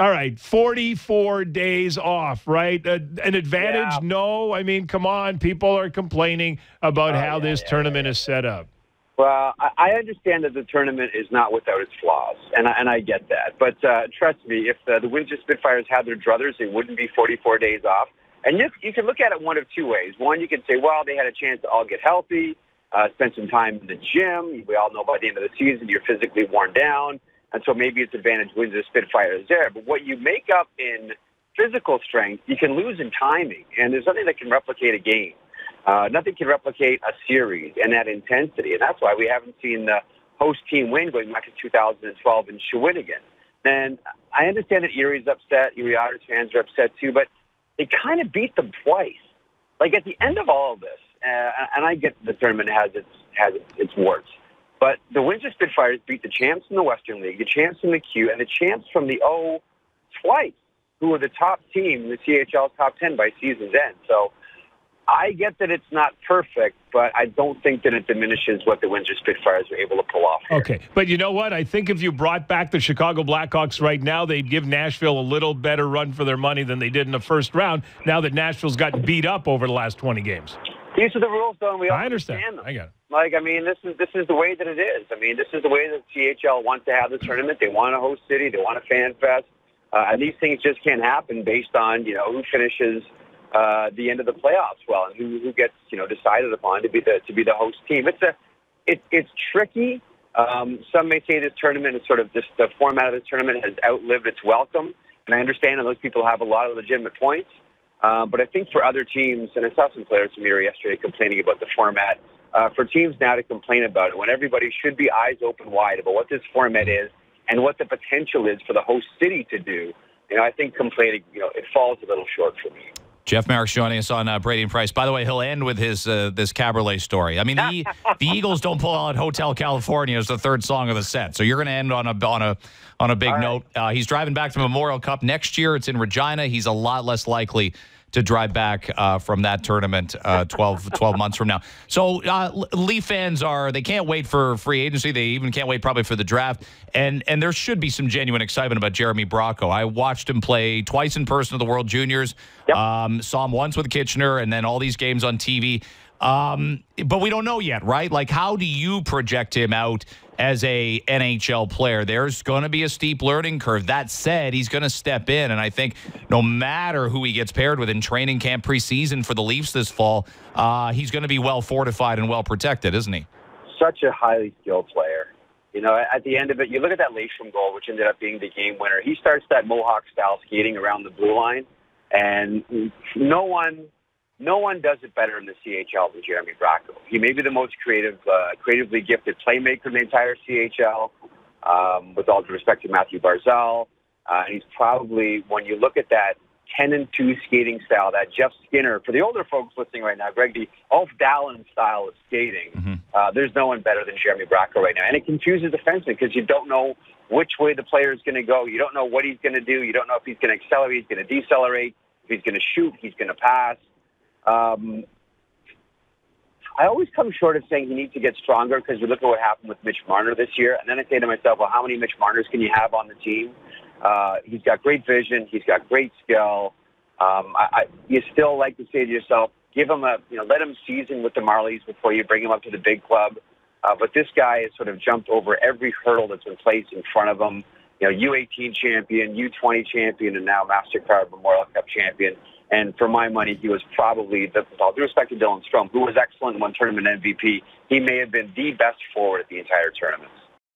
All right, 44 days off, right? An advantage? Yeah. No. I mean, come on. People are complaining about how this tournament is set up. Well, I understand that the tournament is not without its flaws, and I get that. But trust me, if the Windsor Spitfires had their druthers, it wouldn't be 44 days off. And you can look at it one of two ways. One, you can say, well, they had a chance to all get healthy, spend some time in the gym. We all know by the end of the season you're physically worn down, and so maybe it's advantage Windsor Spitfires there. But what you make up in physical strength, you can lose in timing, and there's nothing that can replicate a game. Nothing can replicate a series and that intensity, and that's why we haven't seen the host team win going back to 2012 in Shawinigan. And I understand that Erie's upset, Erie Otters fans are upset too, but they kind of beat them twice. Like at the end of all of this, and I get the tournament has its warts, but the Windsor Spitfires beat the champs in the Western League, the champs in the Q, and the champs from the O twice, who were the top team in the CHL's top 10 by season's end. So I get that it's not perfect, but I don't think that it diminishes what the Windsor Spitfires were able to pull off here. Okay, but you know what? I think if you brought back the Chicago Blackhawks right now, they'd give Nashville a little better run for their money than they did in the first round, now that Nashville's gotten beat up over the last 20 games. These are the rules, though, and we all I understand them. I got it. Like, I mean, this is the way that it is. I mean, this is the way that CHL wants to have the tournament. They want a host city. They want a fan fest. And these things just can't happen based on, who finishes the end of the playoffs well and who gets, decided upon to be the host team. It's tricky. Some may say this tournament is sort of just the format of this tournament has outlived its welcome. And I understand that those people have a lot of legitimate points. But I think for other teams, and I saw some players from here yesterday complaining about the format, for teams now to complain about it when everybody should be eyes open wide about what this format is and what the potential is for the host city to do, I think complaining, it falls a little short for me. Jeff Marek joining us on Brady and Price. By the way, he'll end with his this cabaret story. I mean, the Eagles don't pull out Hotel California as the third song of the set, so you're going to end on a big note. He's driving back to Memorial Cup next year. It's in Regina. He's a lot less likely to drive back from that tournament 12 months from now. So Leaf fans they can't wait for free agency. They even can't wait probably for the draft. And there should be some genuine excitement about Jeremy Bracco. I watched him play twice in person at the World Juniors. Yep. Saw him once with Kitchener and then all these games on TV. But we don't know yet, right? Like, how do you project him out as a NHL player? There's going to be a steep learning curve. That said, he's going to step in, and I think no matter who he gets paired with in training camp preseason for the Leafs this fall, he's going to be well fortified and well protected, isn't he? Such a highly skilled player. At the end of it, you look at that Leafs goal, which ended up being the game winner. He starts that Mohawk-style skating around the blue line, and no one does it better in the CHL than Jeremy Bracco. He may be the most creatively gifted playmaker in the entire CHL, with all due respect to Matthew Barzal. He's probably, when you look at that 10-2 skating style, that Jeff Skinner, for the older folks listening right now, Greg, the Ulf Dallin style of skating, there's no one better than Jeremy Bracco right now. And it confuses defensemen because you don't know which way the player is going to go. You don't know what he's going to do. You don't know if he's going to accelerate, he's going to decelerate, if he's going to shoot, he's going to pass. I always come short of saying he needs to get stronger because you look at what happened with Mitch Marner this year, and then I say to myself, well, how many Mitch Marners can you have on the team? He's got great vision. He's got great skill. You still like to say to yourself, give him let him season with the Marlies before you bring him up to the big club. But this guy has sort of jumped over every hurdle that's been placed in front of him. U18 champion, U20 champion, and now Mastercard Memorial Cup champion. And for my money, he was probably, with all due respect to Dylan Strome, who was excellent and won tournament MVP, he may have been the best forward at the entire tournament.